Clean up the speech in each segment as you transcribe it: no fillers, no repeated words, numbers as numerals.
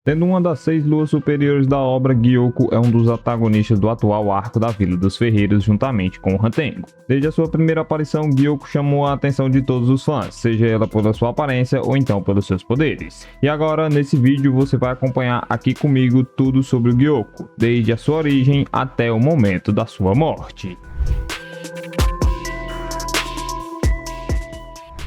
Sendo uma das 6 luas superiores da obra, Gyoko é um dos antagonistas do atual arco da Vila dos Ferreiros juntamente com Hantengo. Desde a sua primeira aparição, Gyoko chamou a atenção de todos os fãs, seja ela pela sua aparência ou então pelos seus poderes. E agora, nesse vídeo, você vai acompanhar aqui comigo tudo sobre o Gyoko, desde a sua origem até o momento da sua morte.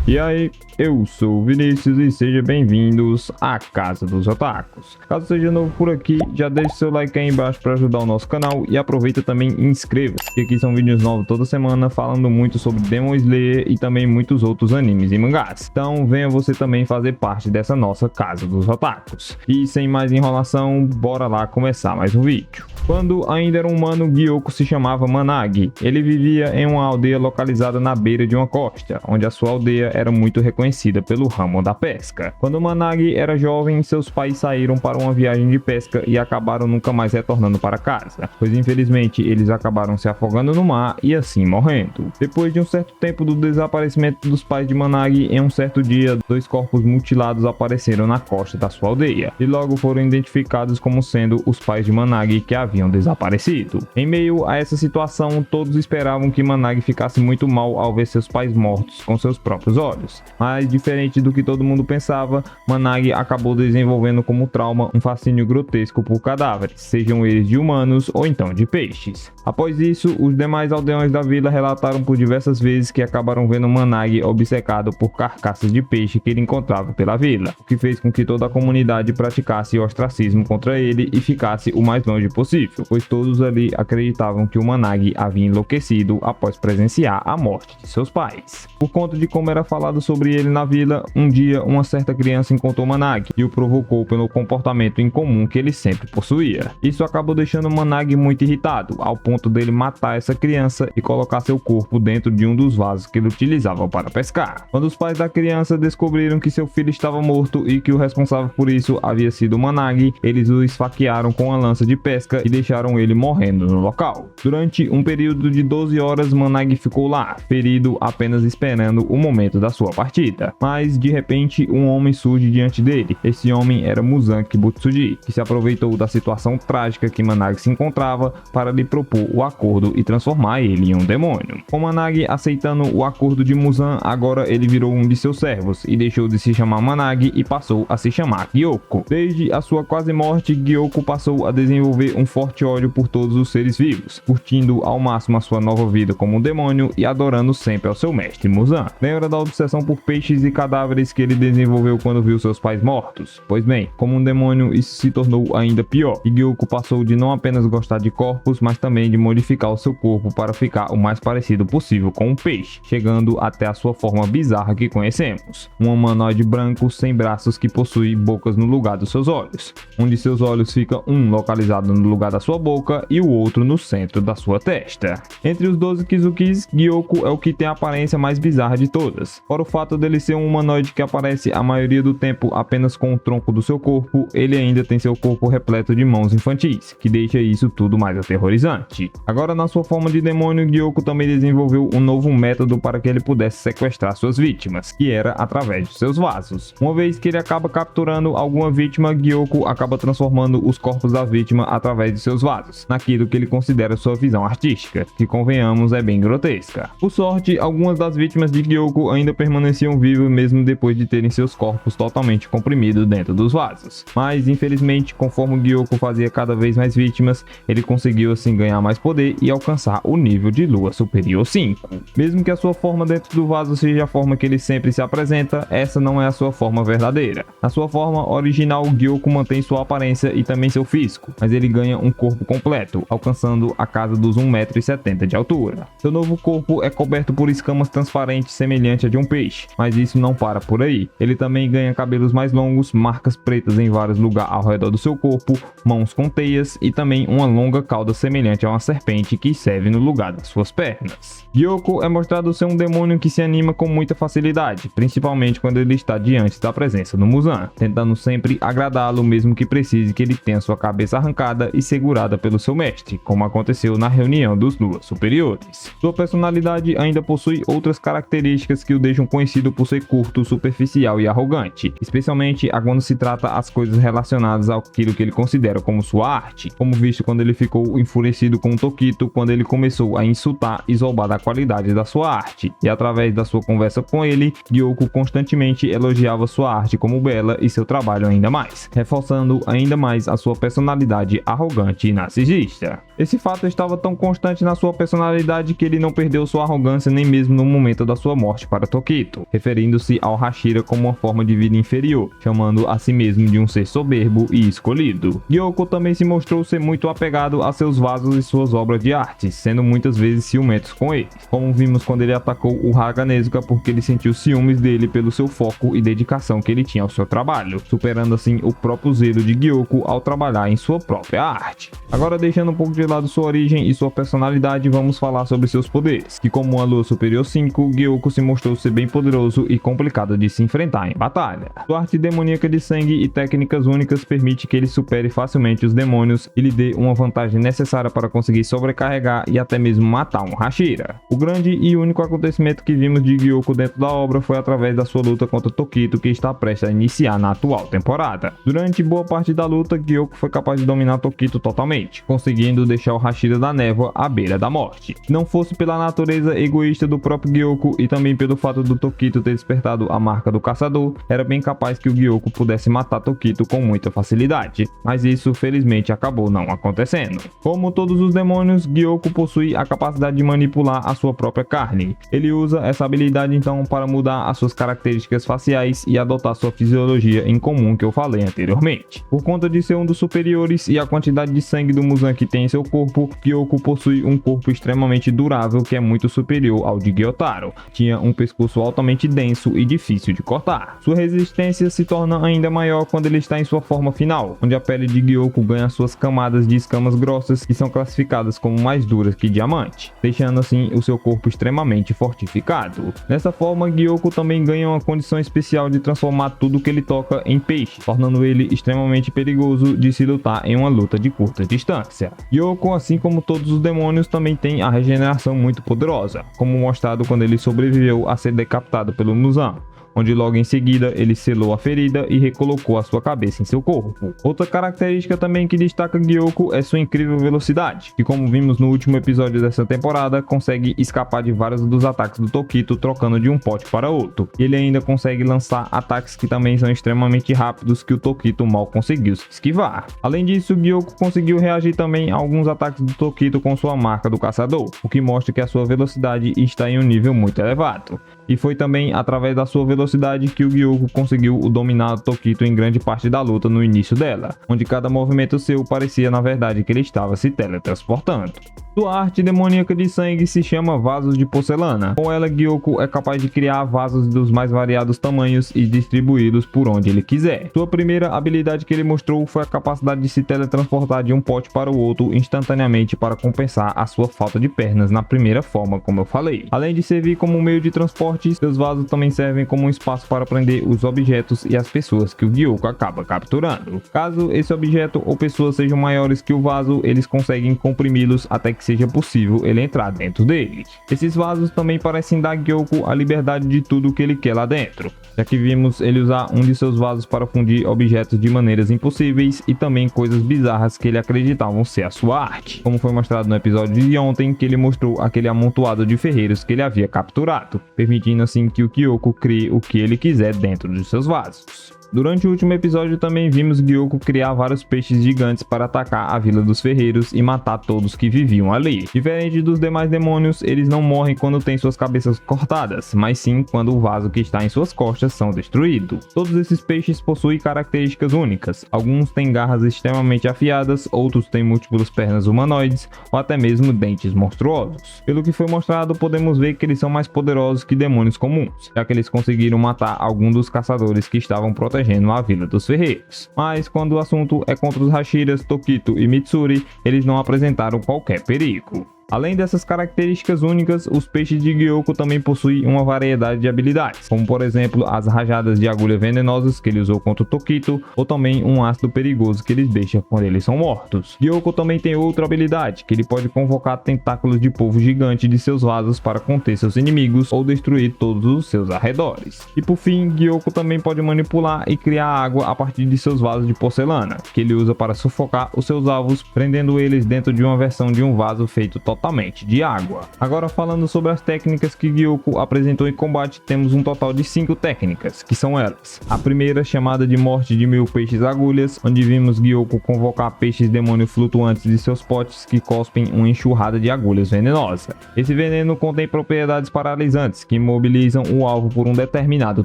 E aí, eu sou o Vinícius e sejam bem-vindos à Casa dos Otakus. Caso seja novo por aqui, já deixe seu like aí embaixo para ajudar o nosso canal e aproveita também e inscreva-se, que aqui são vídeos novos toda semana falando muito sobre Demon Slayer e também muitos outros animes e mangás. Então venha você também fazer parte dessa nossa Casa dos Otakus. E sem mais enrolação, bora lá começar mais um vídeo. Quando ainda era um humano, Gyoko se chamava Managi. Ele vivia em uma aldeia localizada na beira de uma costa, onde a sua aldeia era muito reconhecida pelo ramo da pesca. Quando Managi era jovem, seus pais saíram para uma viagem de pesca e acabaram nunca mais retornando para casa, pois infelizmente eles acabaram se afogando no mar e assim morrendo. Depois de um certo tempo do desaparecimento dos pais de Managi, em um certo dia, 2 corpos mutilados apareceram na costa da sua aldeia e logo foram identificados como sendo os pais de Managi que haviam desaparecido. Em meio a essa situação, todos esperavam que Managi ficasse muito mal ao ver seus pais mortos com seus próprios olhos, mas diferente do que todo mundo pensava, Managi acabou desenvolvendo como trauma um fascínio grotesco por cadáveres, sejam eles de humanos ou então de peixes. Após isso, os demais aldeões da vila relataram por diversas vezes que acabaram vendo Managi obcecado por carcaças de peixe que ele encontrava pela vila, o que fez com que toda a comunidade praticasse ostracismo contra ele e ficasse o mais longe possível, pois todos ali acreditavam que o Managi havia enlouquecido após presenciar a morte de seus pais. Por conta de como era falado sobre ele na vila, um dia uma certa criança encontrou Managi e o provocou pelo comportamento incomum que ele sempre possuía. Isso acabou deixando Managi muito irritado, ao ponto dele matar essa criança e colocar seu corpo dentro de um dos vasos que ele utilizava para pescar. Quando os pais da criança descobriram que seu filho estava morto e que o responsável por isso havia sido Managi, eles o esfaquearam com uma lança de pesca e deixaram ele morrendo no local. Durante um período de 12 horas, Managi ficou lá, ferido, apenas esperando o momento da sua partida. Mas de repente um homem surge diante dele. Esse homem era Muzan Kibutsuji, que se aproveitou da situação trágica que Managi se encontrava para lhe propor o acordo e transformar ele em um demônio. Com Managi aceitando o acordo de Muzan, agora ele virou um de seus servos e deixou de se chamar Managi e passou a se chamar Gyoko. Desde a sua quase morte, Gyoko passou a desenvolver um forte ódio por todos os seres vivos, curtindo ao máximo a sua nova vida como um demônio e adorando sempre ao seu mestre Muzan. Lembra da obsessão por peixes e cadáveres que ele desenvolveu quando viu seus pais mortos? Pois bem, como um demônio isso se tornou ainda pior, e Gyoko passou de não apenas gostar de corpos, mas também de modificar o seu corpo para ficar o mais parecido possível com um peixe, chegando até a sua forma bizarra que conhecemos. Um humanoide branco sem braços que possui bocas no lugar dos seus olhos. Um de seus olhos fica localizado no lugar da sua boca e o outro no centro da sua testa. Entre os 12 Kizukis, Gyoko é o que tem a aparência mais bizarra de todas. Fora o fato dele ser um humanoide que aparece a maioria do tempo apenas com o tronco do seu corpo, ele ainda tem seu corpo repleto de mãos infantis, que deixa isso tudo mais aterrorizante. Agora, na sua forma de demônio, Gyoko também desenvolveu um novo método para que ele pudesse sequestrar suas vítimas, que era através de seus vasos. Uma vez que ele acaba capturando alguma vítima, Gyoko acaba transformando os corpos da vítima através de seus vasos, naquilo que ele considera sua visão artística, que convenhamos é bem grotesca. Por sorte, algumas das vítimas de Gyoko ainda permaneciam vivas mesmo depois de terem seus corpos totalmente comprimidos dentro dos vasos. Mas infelizmente, conforme Gyoko fazia cada vez mais vítimas, ele conseguiu assim ganhar mais poder e alcançar o nível de Lua Superior 5. Mesmo que a sua forma dentro do vaso seja a forma que ele sempre se apresenta, essa não é a sua forma verdadeira. Na sua forma original, Gyoko mantém sua aparência e também seu físico, mas ele ganha um corpo completo, alcançando a casa dos 1,70 m de altura. Seu novo corpo é coberto por escamas transparentes semelhante a de um peixe, mas isso não para por aí. Ele também ganha cabelos mais longos, marcas pretas em vários lugares ao redor do seu corpo, mãos com teias e também uma longa cauda semelhante a uma serpente que serve no lugar das suas pernas. Gyoko é mostrado ser um demônio que se anima com muita facilidade, principalmente quando ele está diante da presença do Muzan, tentando sempre agradá-lo mesmo que precise que ele tenha sua cabeça arrancada e segurada pelo seu mestre, como aconteceu na reunião dos Luas Superiores. Sua personalidade ainda possui outras características que o deixam conhecido por por ser curto, superficial e arrogante, especialmente quando se trata as coisas relacionadas àquilo que ele considera como sua arte, como visto quando ele ficou enfurecido com Tokito quando ele começou a insultar e zombar da qualidade da sua arte, e através da sua conversa com ele, Gyoko constantemente elogiava sua arte como bela e seu trabalho ainda mais, reforçando ainda mais a sua personalidade arrogante e narcisista. Esse fato estava tão constante na sua personalidade que ele não perdeu sua arrogância nem mesmo no momento da sua morte para Tokito, referindo-se ao Hashira como uma forma de vida inferior, chamando a si mesmo de um ser soberbo e escolhido. Gyoko também se mostrou ser muito apegado a seus vasos e suas obras de arte, sendo muitas vezes ciumentos com eles, como vimos quando ele atacou o Haga Nezuka porque ele sentiu ciúmes dele pelo seu foco e dedicação que ele tinha ao seu trabalho, superando assim o próprio zelo de Gyoko ao trabalhar em sua própria arte. Agora, deixando um pouco de lado sua origem e sua personalidade, vamos falar sobre seus poderes, que como uma lua superior 5, Gyoko se mostrou ser bem poderoso e complicado de se enfrentar em batalha. Sua arte demoníaca de sangue e técnicas únicas permite que ele supere facilmente os demônios e lhe dê uma vantagem necessária para conseguir sobrecarregar e até mesmo matar um Hashira. O grande e único acontecimento que vimos de Gyoko dentro da obra foi através da sua luta contra Tokito, que está prestes a iniciar na atual temporada. Durante boa parte da luta, Gyoko foi capaz de dominar Tokito totalmente, conseguindo deixar o Hashira da névoa à beira da morte. Se não fosse pela natureza egoísta do próprio Gyoko e também pelo fato do Tokito ter despertado a marca do caçador, era bem capaz que o Gyoko pudesse matar Tokito com muita facilidade, mas isso felizmente acabou não acontecendo. Como todos os demônios, Gyoko possui a capacidade de manipular a sua própria carne. Ele usa essa habilidade então para mudar as suas características faciais e adotar sua fisiologia em comum que eu falei anteriormente. Por conta de ser um dos superiores e a quantidade de sangue do Muzan que tem em seu corpo, Gyoko possui um corpo extremamente durável que é muito superior ao de Gyotaro. Tinha um pescoço altamente denso e difícil de cortar. Sua resistência se torna ainda maior quando ele está em sua forma final, onde a pele de Gyoko ganha suas camadas de escamas grossas que são classificadas como mais duras que diamante, deixando assim o seu corpo extremamente fortificado. Dessa forma, Gyoko também ganha uma condição especial de transformar tudo que ele toca em peixe, tornando ele extremamente perigoso de se lutar em uma luta de curta distância. Gyoko, assim como todos os demônios, também tem a regeneração muito poderosa, como mostrado quando ele sobreviveu a ser decapitado pelo Muzan, onde logo em seguida ele selou a ferida e recolocou a sua cabeça em seu corpo. Outra característica também que destaca Gyoko é sua incrível velocidade, que como vimos no último episódio dessa temporada, consegue escapar de vários dos ataques do Tokito trocando de um pote para outro. Ele ainda consegue lançar ataques que também são extremamente rápidos que o Tokito mal conseguiu se esquivar. Além disso, Gyoko conseguiu reagir também a alguns ataques do Tokito com sua marca do caçador, o que mostra que a sua velocidade está em um nível muito elevado. E foi também através da sua velocidade que o Gyoko conseguiu dominar o Tokito em grande parte da luta no início dela, onde cada movimento seu parecia na verdade que ele estava se teletransportando. Sua arte demoníaca de sangue se chama Vasos de Porcelana. Com ela, Gyoko é capaz de criar vasos dos mais variados tamanhos e distribuí-los por onde ele quiser. Sua primeira habilidade que ele mostrou foi a capacidade de se teletransportar de um pote para o outro instantaneamente para compensar a sua falta de pernas na primeira forma, como eu falei. Além de servir como um meio de transporte, seus vasos também servem como um espaço para prender os objetos e as pessoas que o Gyoko acaba capturando. Caso esse objeto ou pessoa sejam maiores que o vaso, eles conseguem comprimi-los até que seja possível ele entrar dentro deles. Esses vasos também parecem dar a Gyoko a liberdade de tudo o que ele quer lá dentro, já que vimos ele usar um de seus vasos para fundir objetos de maneiras impossíveis e também coisas bizarras que ele acreditavam ser a sua arte, como foi mostrado no episódio de ontem, que ele mostrou aquele amontoado de ferreiros que ele havia capturado, permitindo assim que o Gyoko crie o que ele quiser dentro de seus vasos. Durante o último episódio também vimos Gyoko criar vários peixes gigantes para atacar a Vila dos Ferreiros e matar todos que viviam ali. Diferente dos demais demônios, eles não morrem quando têm suas cabeças cortadas, mas sim quando o vaso que está em suas costas são destruídos. Todos esses peixes possuem características únicas. Alguns têm garras extremamente afiadas, outros têm múltiplas pernas humanoides ou até mesmo dentes monstruosos. Pelo que foi mostrado, podemos ver que eles são mais poderosos que demônios comuns, já que eles conseguiram matar alguns dos caçadores que estavam protegendo a Vila dos Ferreiros. Mas quando o assunto é contra os Hashiras, Tokito e Mitsuri, eles não apresentaram qualquer perigo. Além dessas características únicas, os peixes de Gyokko também possuem uma variedade de habilidades, como por exemplo as rajadas de agulha venenosas que ele usou contra o Tokito, ou também um ácido perigoso que eles deixam quando eles são mortos. Gyokko também tem outra habilidade, que ele pode convocar tentáculos de polvo gigante de seus vasos para conter seus inimigos ou destruir todos os seus arredores. E por fim, Gyokko também pode manipular e criar água a partir de seus vasos de porcelana, que ele usa para sufocar os seus alvos, prendendo eles dentro de uma versão de um vaso feito totalmente de água. Agora falando sobre as técnicas que Gyokko apresentou em combate, temos um total de 5 técnicas, que são elas: a primeira, chamada de Morte de 1000 Peixes Agulhas, onde vimos Gyokko convocar peixes demônio flutuantes de seus potes que cospem uma enxurrada de agulhas venenosa. Esse veneno contém propriedades paralisantes que imobilizam o alvo por um determinado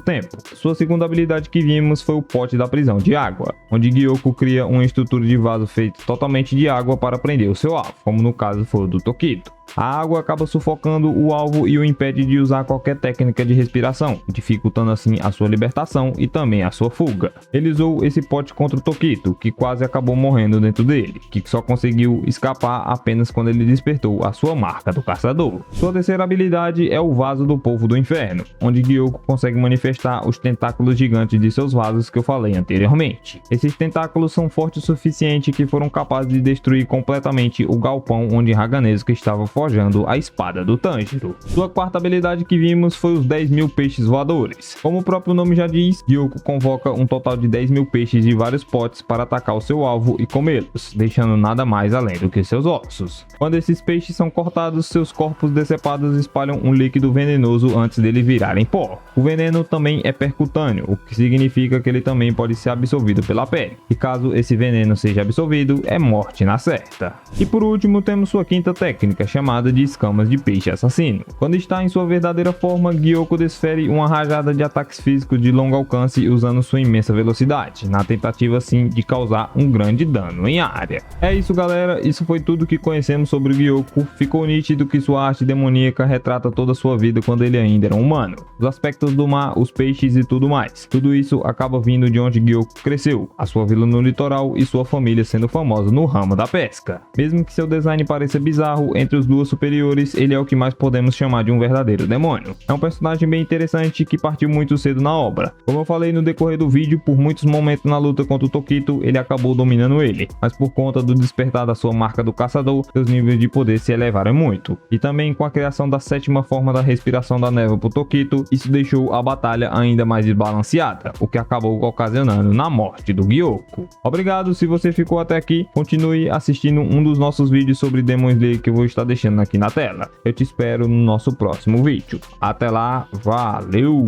tempo. Sua segunda habilidade que vimos foi o Pote da Prisão de Água, onde Gyokko cria uma estrutura de vaso feito totalmente de água para prender o seu alvo, como no caso foi o do Tokito. A água acaba sufocando o alvo e o impede de usar qualquer técnica de respiração, dificultando assim a sua libertação e também a sua fuga. Ele usou esse pote contra o Tokito, que quase acabou morrendo dentro dele, que só conseguiu escapar apenas quando ele despertou a sua marca do caçador. Sua terceira habilidade é o Vaso do Polvo do Inferno, onde Gyokko consegue manifestar os tentáculos gigantes de seus vasos que eu falei anteriormente. Esses tentáculos são fortes o suficiente que foram capazes de destruir completamente o galpão onde Haganezuka estava forjando a espada do Tanjiro. Sua quarta habilidade que vimos foi os 10.000 peixes voadores. Como o próprio nome já diz, Gyokko convoca um total de 10.000 peixes de vários potes para atacar o seu alvo e comê-los, deixando nada mais além do que seus ossos. Quando esses peixes são cortados, seus corpos decepados espalham um líquido venenoso antes dele virarem pó. O veneno também é percutâneo, o que significa que ele também pode ser absorvido pela pele, e caso esse veneno seja absorvido, é morte na certa. E por último, temos sua quinta técnica, chamada de Escamas de Peixe Assassino. Quando está em sua verdadeira forma, Gyokko desfere uma rajada de ataques físicos de longo alcance usando sua imensa velocidade, na tentativa assim de causar um grande dano em área. É isso, galera, isso foi tudo que conhecemos sobre Gyokko. Ficou nítido que sua arte demoníaca retrata toda a sua vida quando ele ainda era humano, os aspectos do mar, os peixes e tudo mais. Tudo isso acaba vindo de onde Gyokko cresceu, a sua vila no litoral e sua família sendo famosa no ramo da pesca. Mesmo que seu design pareça bizarro, entre os duas superiores, ele é o que mais podemos chamar de um verdadeiro demônio. É um personagem bem interessante que partiu muito cedo na obra. Como eu falei no decorrer do vídeo, por muitos momentos na luta contra o Tokito, ele acabou dominando ele, mas por conta do despertar da sua marca do caçador, seus níveis de poder se elevaram muito. E também com a criação da sétima forma da respiração da névoa por Tokito, isso deixou a batalha ainda mais desbalanceada, o que acabou ocasionando na morte do Gyokko. Obrigado se você ficou até aqui, continue assistindo um dos nossos vídeos sobre Demon Slayer que eu vou estar deixando aqui na tela. Eu te espero no nosso próximo vídeo. Até lá, valeu!